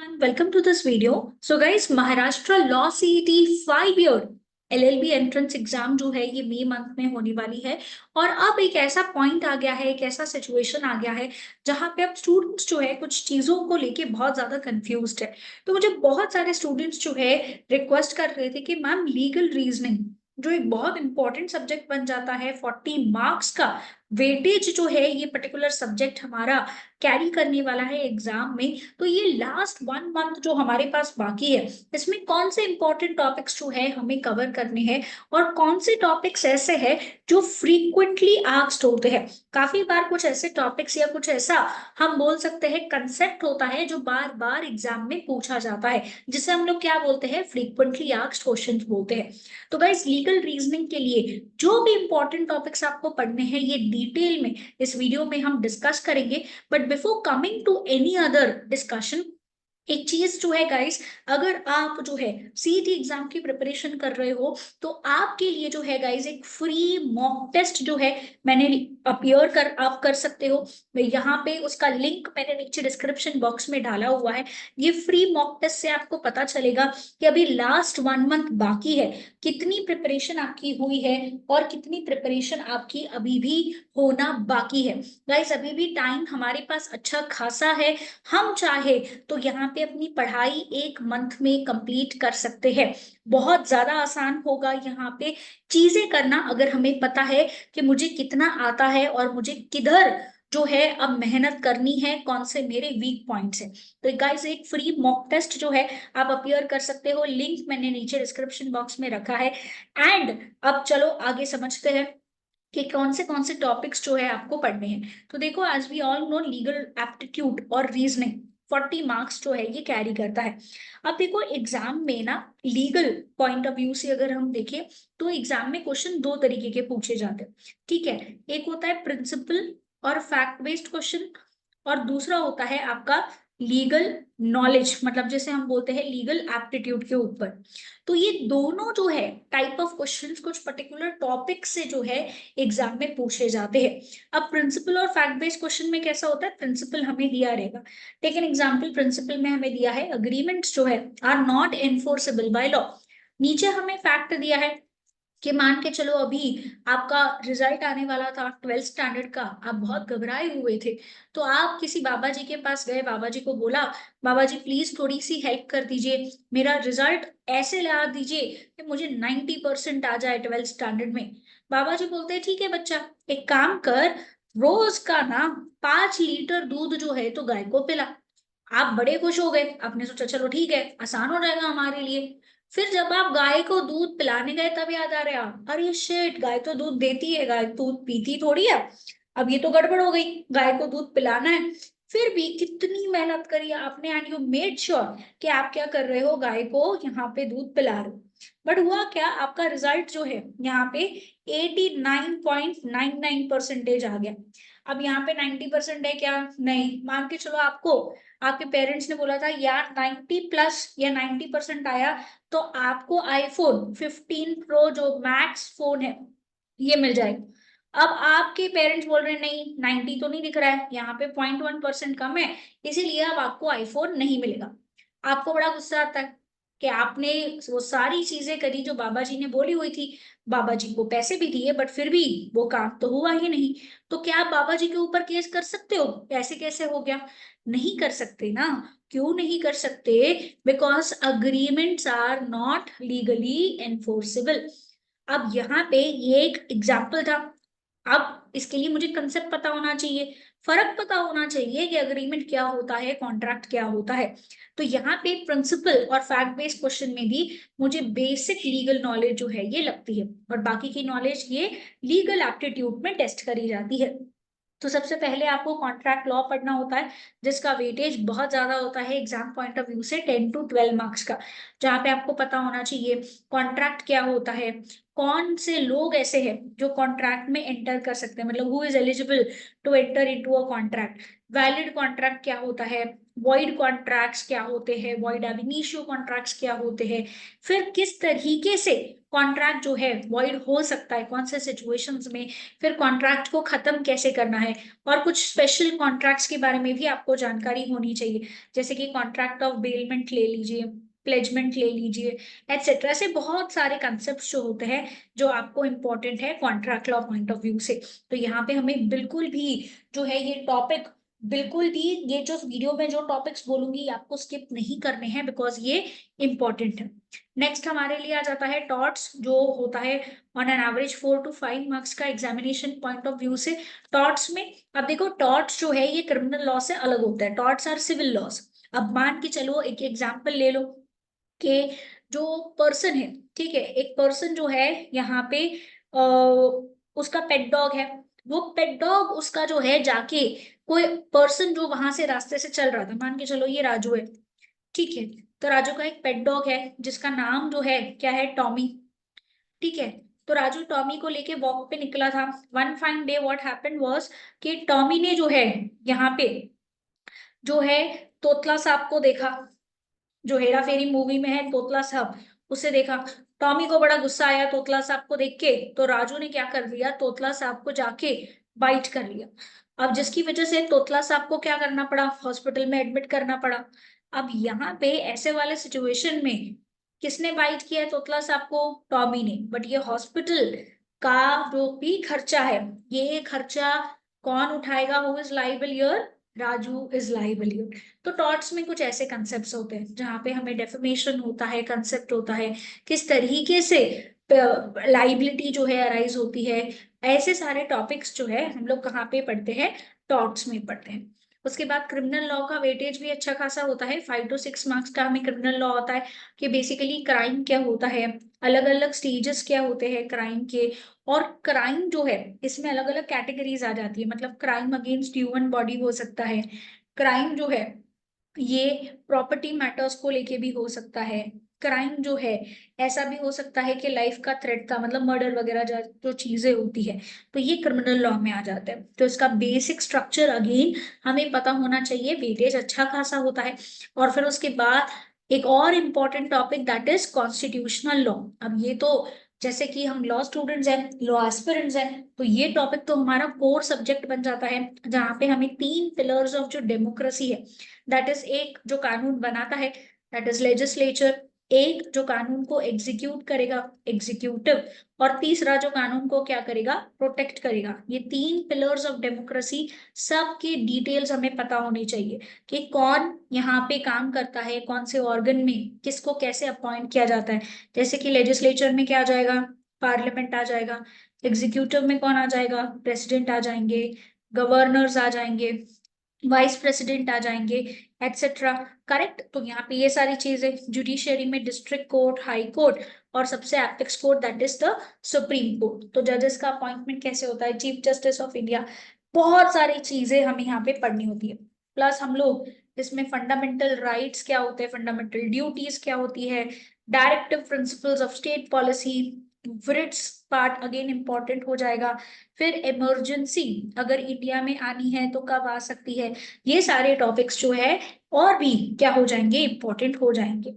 everyone, welcome to this video. So guys, Maharashtra law CET 5 year LLB entrance exam जो है ये मई month में होने वाली है। और अब एक ऐसा पॉइंट आ गया है, एक ऐसा सिचुएशन आ गया है जहां पे अब स्टूडेंट्स जो है कुछ चीजों को लेके बहुत ज्यादा कंफ्यूज्ड है। तो मुझे बहुत सारे स्टूडेंट्स जो है रिक्वेस्ट कर रहे थे कि मैम लीगल रीजनिंग जो एक बहुत इंपॉर्टेंट सब्जेक्ट बन जाता है, 40 मार्क्स का वेटेज जो है ये पर्टिकुलर सब्जेक्ट हमारा कैरी करने वाला है एग्जाम में। तो ये लास्ट 1 मंथ जो हमारे पास बाकी है, इसमें कौन से इंपॉर्टेंट टॉपिक्स जो है हमें कवर करने हैं और कौन से टॉपिक्स ऐसे हैं जो फ्रीक्वेंटली आस्क्ड होते हैं। काफी बार कुछ ऐसे टॉपिक्स या कुछ ऐसा हम बोल सकते हैं कंसेप्ट होता है जो बार बार एग्जाम में पूछा जाता है, जिसे हम लोग क्या बोलते हैं, फ्रीक्वेंटली आस्क्ड क्वेश्चंस बोलते हैं। तो गाइस, लीगल रीजनिंग के लिए जो भी इंपॉर्टेंट टॉपिक्स आपको पढ़ने हैं ये डिटेल में इस वीडियो में हम डिस्कस करेंगे। But before coming to any other discussion, एक चीज जो है गाइस, अगर आप जो है सीईटी एग्जाम की प्रिपरेशन कर रहे हो तो आपके लिए जो है गाइस एक फ्री मॉक टेस्ट जो है मैंने अपीयर कर आप कर सकते हो। यहाँ पे उसका लिंक मैंने नीचे डिस्क्रिप्शन बॉक्स में डाला हुआ है। ये फ्री मॉक टेस्ट से आपको पता चलेगा कि अभी लास्ट 1 मंथ बाकी है, कितनी प्रिपरेशन आपकी हुई है और कितनी प्रिपरेशन आपकी अभी भी होना बाकी है। गाइस, अभी भी टाइम हमारे पास अच्छा खासा है। हम चाहे तो यहाँ पे अपनी पढ़ाई 1 मंथ में कंप्लीट कर सकते हैं। बहुत ज्यादा आसान होगा यहाँ पे चीजें करना, अगर हमें पता है कि मुझे कितना आता है और मुझे किधर जो है अब मेहनत करनी है, कौन से मेरे वीक पॉइंट्स है। तो गाइस, एक फ्री मॉक टेस्ट जो है आप अपीयर कर सकते हो, लिंक मैंने नीचे डिस्क्रिप्शन बॉक्स में रखा है। एंड अब चलो आगे समझते हैं कि कौन से टॉपिक्स जो है आपको पढ़ने हैं। तो देखो, as we all know, legal aptitude और रीजनिंग 40 मार्क्स जो है ये कैरी करता है। अब देखो, एग्जाम में ना लीगल पॉइंट ऑफ व्यू से अगर हम देखें तो एग्जाम में क्वेश्चन दो तरीके के पूछे जाते हैं। ठीक है, एक होता है प्रिंसिपल और फैक्ट बेस्ड क्वेश्चन, और दूसरा होता है आपका लीगल नॉलेज, मतलब जैसे हम बोलते हैं लीगल एप्टीट्यूड के ऊपर। तो ये दोनों जो है टाइप ऑफ क्वेश्चंस कुछ पर्टिकुलर टॉपिक से जो है एग्जाम में पूछे जाते हैं। अब प्रिंसिपल और फैक्ट बेस्ड क्वेश्चन में कैसा होता है, प्रिंसिपल हमें दिया रहेगा। टेक एन एग्जाम्पल, प्रिंसिपल में हमें दिया है अग्रीमेंट्स जो है are not enforceable by law. नीचे हमें फैक्ट दिया है कि मान के चलो अभी आपका रिजल्ट आने वाला था 12th स्टैंडर्ड का, आप बहुत घबराए हुए थे। तो आप किसी बाबा जी के पास गए, बाबा जी को बोला, बाबा जी प्लीज थोड़ी सी हेल्प कर दीजिए, मेरा रिजल्ट ऐसे ला दीजिए कि मुझे 90% आ जाए 12th स्टैंडर्ड में। बाबा जी बोलते हैं ठीक है बच्चा, एक काम कर, रोज का ना 5 लीटर दूध जो है तो गाय को पिला। आप बड़े खुश हो गए, आपने सोचा चलो ठीक है, आसान हो जाएगा हमारे लिए। फिर जब आप गाय को दूध पिलाने गए तब याद आ रहा, अरे शिट, गाय तो दूध देती है, गाय दूध पीती थोड़ी है। अब ये तो गड़बड़ हो गई, गाय को दूध पिलाना है। फिर भी कितनी मेहनत करी आपने एंड यू मेड श्योर कि आप क्या कर रहे हो, गाय को यहाँ पे दूध पिला रहे हो। बट हुआ क्या, आपका रिजल्ट जो है यहाँ पे 89.99% आ गया। अब यहाँ पे 90% है क्या, नहीं, मान के चलो आपको आपके पेरेंट्स ने बोला था यार 90+ या 90% आया तो आपको आईफोन 15 प्रो जो मैक्स फोन है ये मिल जाएगा। अब आपके पेरेंट्स बोल रहे हैं नहीं, 90 तो नहीं दिख रहा है, यहाँ पे 0.1% कम है, इसीलिए अब आपको आईफोन नहीं मिलेगा। आपको बड़ा गुस्सा आता है कि आपने वो सारी चीजें करी जो बाबा जी ने बोली हुई थी, बाबा जी को पैसे भी दिए, बट फिर भी वो काम तो हुआ ही नहीं। तो क्या आप बाबा जी के ऊपर केस कर सकते हो, ऐसे कैसे हो गया? नहीं कर सकते ना। क्यों नहीं कर सकते? Because agreements are not legally enforceable. अब यहाँ पे ये एक एग्जाम्पल था। अब इसके लिए मुझे कंसेप्ट पता होना चाहिए, फर्क पता होना चाहिए कि अग्रीमेंट क्या होता है, कॉन्ट्रैक्ट क्या होता है। तो यहाँ पे प्रिंसिपल और फैक्ट बेस्ड क्वेश्चन में भी मुझे बेसिक लीगल नॉलेज जो है ये लगती है, और बाकी की नॉलेज ये लीगल एप्टीट्यूड में टेस्ट करी जाती है। तो सबसे पहले आपको कॉन्ट्रैक्ट लॉ पढ़ना होता है, जिसका वेटेज बहुत ज्यादा होता है एग्जाम पॉइंट ऑफ व्यू से, 10 to 12 मार्क्स का। जहाँ पे आपको पता होना चाहिए कॉन्ट्रैक्ट क्या होता है, कौन से लोग ऐसे हैं जो कॉन्ट्रैक्ट में एंटर कर सकते हैं, मतलब who is eligible to enter into a contract. Valid contract क्या होता है, वॉइड कॉन्ट्रैक्ट्स क्या होते हैं, वॉइड ab initio कॉन्ट्रैक्ट्स क्या होते हैं, फिर किस तरीके से कॉन्ट्रैक्ट जो है वॉइड हो सकता है, कौन से सिचुएशंस में, फिर कॉन्ट्रैक्ट को खत्म कैसे करना है, और कुछ स्पेशल कॉन्ट्रैक्ट्स के बारे में भी आपको जानकारी होनी चाहिए, जैसे कि कॉन्ट्रैक्ट ऑफ बेलमेंट ले लीजिए, प्लेजमेंट ले लीजिए, एटसेट्रा। ऐसे बहुत सारे कंसेप्ट जो होते हैं जो आपको इंपॉर्टेंट है contract law point of view से। तो यहाँ पे हमें बिल्कुल भी जो है ये टॉपिक, बिल्कुल भी ये जो वीडियो में जो टॉपिक्स बोलूंगी आपको स्किप नहीं करने हैं, बिकॉज ये इंपॉर्टेंट है। नेक्स्ट हमारे लिए आ जाता है टॉर्ट्स, जो होता है on an average 4 to 5 marks का एग्जामिनेशन पॉइंट ऑफ व्यू से। टॉर्ट्स में अब देखो, टॉर्ट्स जो है ये क्रिमिनल लॉ से अलग होता है, टॉर्ट्स आर सिविल लॉस। अब मान के चलो, एक एग्जाम्पल ले लो कि जो पर्सन है, ठीक है, एक पर्सन जो है यहाँ पे आ, उसका पेट डॉग है, वो पेट डॉग उसका जो है जाके, कोई पर्सन जो वहां से रास्ते से चल रहा था, मान के चलो ये राजू है, ठीक है, तो राजू का एक पेट डॉग है जिसका नाम जो है क्या है, टॉमी, ठीक है। तो राजू टॉमी को लेके वॉक पे निकला था। One fine day what happened was कि टॉमी ने जो है यहाँ पे जो है तोतला सांप को देखा, जो हेरा फेरी मूवी में है तोतला साहब, उसे देखा। टॉमी को बड़ा गुस्सा आया तोतला साहब को देख के, तो राजू ने क्या कर दिया, तोतला साहब को जाके बाइट कर लिया। अब जिसकी वजह से तोतला साहब को क्या करना पड़ा, हॉस्पिटल में एडमिट करना पड़ा। अब यहाँ पे ऐसे वाले सिचुएशन में किसने बाइट किया है तोतला साहब को, टॉमी ने, बट ये हॉस्पिटल का जो भी खर्चा है, ये खर्चा कौन उठाएगा, who is liable here, Raju is liable here. तो टॉर्ट्स में कुछ ऐसे कंसेप्ट होते हैं जहां पे हमें डेफिमेशन होता है, कंसेप्ट होता है, किस तरीके से लाइबिलिटी जो है अराइज होती है। ऐसे सारे टॉपिक्स जो है हम लोग कहाँ पे पढ़ते हैं, टॉर्ट्स में पढ़ते हैं। उसके बाद क्रिमिनल लॉ का वेटेज भी अच्छा खासा होता है, 5 to 6 मार्क्स का हमें क्रिमिनल लॉ होता है कि बेसिकली क्राइम क्या होता है, अलग अलग स्टेजेस क्या होते हैं क्राइम के, और क्राइम जो है इसमें अलग अलग कैटेगरीज आ जाती है, मतलब क्राइम अगेंस्ट ह्यूमन बॉडी हो सकता है, क्राइम जो है ये प्रॉपर्टी मैटर्स को लेके भी हो सकता है, क्राइम जो है ऐसा भी हो सकता है कि लाइफ का थ्रेट था, मतलब मर्डर वगैरह जो चीजें होती है, तो ये क्रिमिनल लॉ में आ जाता है। तो इसका बेसिक स्ट्रक्चर अगेन हमें पता होना चाहिए, वेटेज अच्छा खासा होता है। और फिर उसके बाद एक और important topic that is constitutional law. अब ये तो जैसे कि हम लॉ स्टूडेंट्स हैं, लॉ एस्पिरेंट्स हैं, तो ये टॉपिक तो हमारा कोर सब्जेक्ट बन जाता है, जहाँ पे हमें 3 पिलर्स ऑफ जो डेमोक्रेसी है, दैट इज एक जो कानून बनाता है, दैट इज लेजिस्लेचर, एक जो कानून को एग्जीक्यूट करेगा, एग्जीक्यूटिव, और तीसरा जो कानून को क्या करेगा, प्रोटेक्ट करेगा। ये 3 पिलर्स ऑफ डेमोक्रेसी, सबकी डिटेल्स हमें पता होनी चाहिए कि कौन यहाँ पे काम करता है, कौन से ऑर्गन में किसको कैसे अपॉइंट किया जाता है। जैसे कि लेजिस्लेचर में क्या आ जाएगा, पार्लियामेंट आ जाएगा, एग्जीक्यूटिव में कौन आ जाएगा, प्रेसिडेंट आ जाएंगे, गवर्नर्स आ जाएंगे, वाइस प्रेसिडेंट आ जाएंगे, एटसेट्रा। करेक्ट। तो यहाँ पे ये सारी चीजें, जुडिशियरी में डिस्ट्रिक्ट कोर्ट, हाई कोर्ट, और सबसे apex court that is the supreme court. तो जजेस का अपॉइंटमेंट कैसे होता है, चीफ जस्टिस ऑफ इंडिया, बहुत सारी चीजें हमें यहाँ पे पढ़नी होती है। प्लस हम लोग इसमें फंडामेंटल राइट्स क्या होते हैं, फंडामेंटल ड्यूटीज क्या होती है, directive principles of state policy, writs part again important हो जाएगा। फिर इमरजेंसी अगर इंडिया में आनी है तो कब आ सकती है, ये सारे टॉपिक्स जो है और भी क्या हो जाएंगे, इंपॉर्टेंट हो जाएंगे।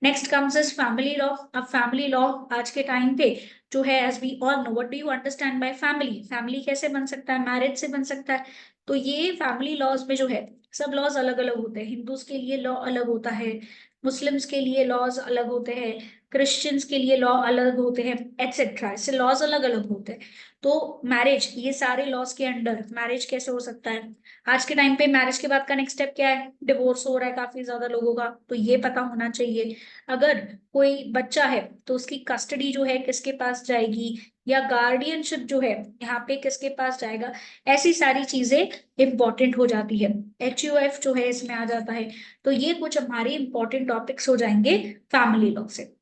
Next comes is family law. अब फैमिली लॉ आज के टाइम पे जो है, as we all know, what do you understand by family, family कैसे बन सकता है, मैरिज से बन सकता है। तो ये फैमिली लॉज में जो है सब लॉज अलग अलग होते हैं, हिंदूज के लिए लॉ अलग होता है, मुस्लिम्स के लिए लॉज अलग होते हैं, क्रिश्चियंस के लिए लॉ अलग होते हैं, एटसेट्रा, ऐसे लॉज अलग अलग होते हैं। तो मैरिज, ये सारे लॉज के अंडर मैरिज कैसे हो सकता है। आज के टाइम पे मैरिज के बाद का नेक्स्ट स्टेप क्या है, डिवोर्स हो रहा है काफी ज्यादा लोगों का, तो ये पता होना चाहिए। अगर कोई बच्चा है तो उसकी कस्टडी जो है किसके पास जाएगी, या गार्डियनशिप जो है यहाँ पे किसके पास जाएगा, ऐसी सारी चीजें इंपॉर्टेंट हो जाती है। HUF जो है इसमें आ जाता है। तो ये कुछ हमारे इंपॉर्टेंट टॉपिक्स हो जाएंगे फैमिली लॉ से।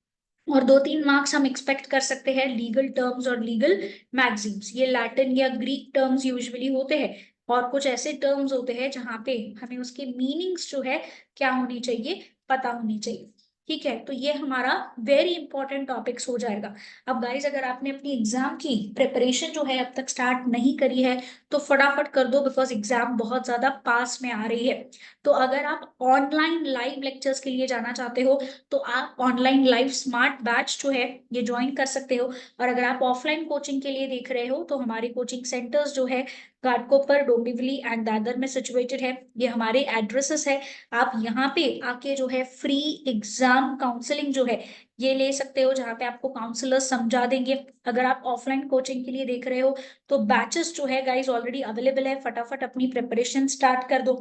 और 2-3 मार्क्स हम एक्सपेक्ट कर सकते हैं लीगल टर्म्स और लीगल मैगजीम्स, ये लैटिन या ग्रीक टर्म्स यूजुअली होते हैं, और कुछ ऐसे टर्म्स होते हैं जहाँ पे हमें उसके मीनिंग्स जो है क्या होनी चाहिए, पता होनी चाहिए। ठीक है, तो ये हमारा वेरी इंपॉर्टेंट टॉपिक्स हो जाएगा। अब गाइज अगर आपने अपनी एग्जाम की प्रिपरेशन जो है अब तक स्टार्ट नहीं करी है तो फटाफट कर दो, बिकॉज एग्जाम बहुत ज्यादा पास में आ रही है। तो अगर आप ऑनलाइन लाइव लेक्चर्स के लिए जाना चाहते हो तो आप ऑनलाइन लाइव स्मार्ट बैच जो है ये ज्वाइन कर सकते हो। और अगर आप ऑफलाइन कोचिंग के लिए देख रहे हो तो हमारे कोचिंग सेंटर्स जो है घाटकोपर, डोंबिवली एंड दादर में सिचुएटेड है। ये हमारे एड्रेसेस है। आप यहाँ पे आके जो है फ्री एग्जाम काउंसलिंग जो है ये ले सकते हो, जहाँ पे आपको काउंसलर समझा देंगे। अगर आप ऑफलाइन कोचिंग के लिए देख रहे हो तो बैचेस जो है गाइस ऑलरेडी अवेलेबल है, फटाफट अपनी प्रिपरेशन स्टार्ट कर दो।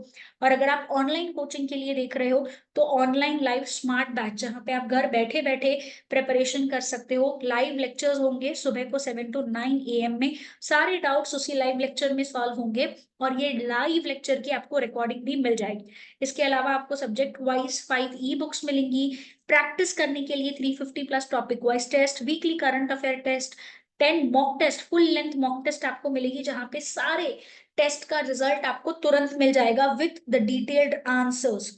और अगर आप ऑनलाइन कोचिंग के लिए देख रहे हो तो ऑनलाइन लाइव स्मार्ट बैच, जहाँ पे आप घर बैठे बैठे प्रिपरेशन कर सकते हो। लाइव लेक्चर्स होंगे सुबह को 7 to 9 AM में, सारे डाउट्स उसी लाइव लेक्चर में सॉल्व होंगे और ये लाइव लेक्चर की आपको रिकॉर्डिंग भी मिल जाएगी। इसके अलावा आपको सब्जेक्ट वाइज 5 ई बुक्स मिलेंगी। प्रैक्टिस करने के लिए 350+ topic wise test, weekly current affair test, 10 mock test, full length mock test आपको मिलेगी, जहां पे सारे टेस्ट का रिजल्ट आपको तुरंत मिल जाएगा विथ द डिटेल्ड आंसर्स।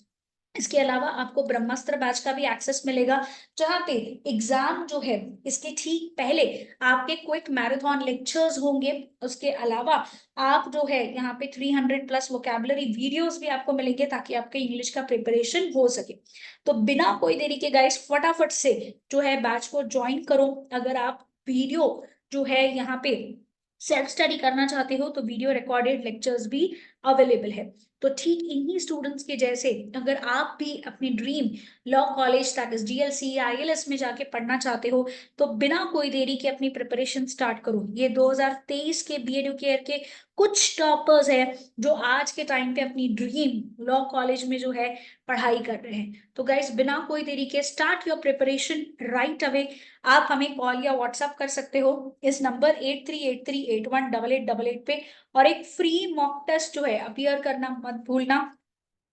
इसके अलावा आपको ब्रह्मास्त्र बैच का भी एक्सेस मिलेगा, जहां पे एग्जाम जो है इसके ठीक पहले आपके क्विक मैराथन लेक्चर्स होंगे। उसके अलावा आप जो है यहाँ पे 300+ वोकेबलरी वीडियोस भी आपको मिलेंगे, ताकि आपके इंग्लिश का प्रिपरेशन हो सके। तो बिना कोई देरी के गाइस फटाफट से जो है बैच को ज्वाइन करो। अगर आप वीडियो जो है यहाँ पे सेल्फ स्टडी करना चाहते हो तो वीडियो रिकॉर्डेड लेक्चर्स भी अवेलेबल है। तो ठीक इन्हीं स्टूडेंट्स के जैसे अगर आप भी अपनी dream law college that is DLC ILS में जाके पढ़ना चाहते हो तो बिना कोई देरी के अपनी प्रिपरेशन स्टार्ट करो। ये 2023 के बीएडयूकेआर के कुछ टॉपर्स है जो आज के टाइम पे अपनी ड्रीम लॉ कॉलेज में जो है पढ़ाई कर रहे हैं। तो गाइस बिना कोई देरी के start your preparation right away. आप हमें कॉल या व्हाट्सएप कर सकते हो इस नंबर 8383818888 पे, और एक फ्री मॉक टेस्ट जो है अपियर करना मत भूलना।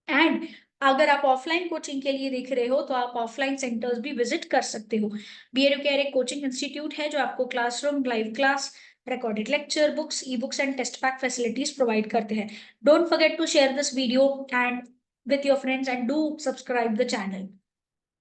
एंड अगर आप ऑफलाइन कोचिंग के लिए देख रहे हो तो आप ऑफलाइन सेंटर्स भी विजिट कर सकते हो। बीएडयूकेआर एक कोचिंग इंस्टीट्यूट है जो आपको classroom, live class, recorded lecture, books, ebooks and test pack facilities provide करते हैं। Don't forget to share this video and with your friends and do subscribe the channel.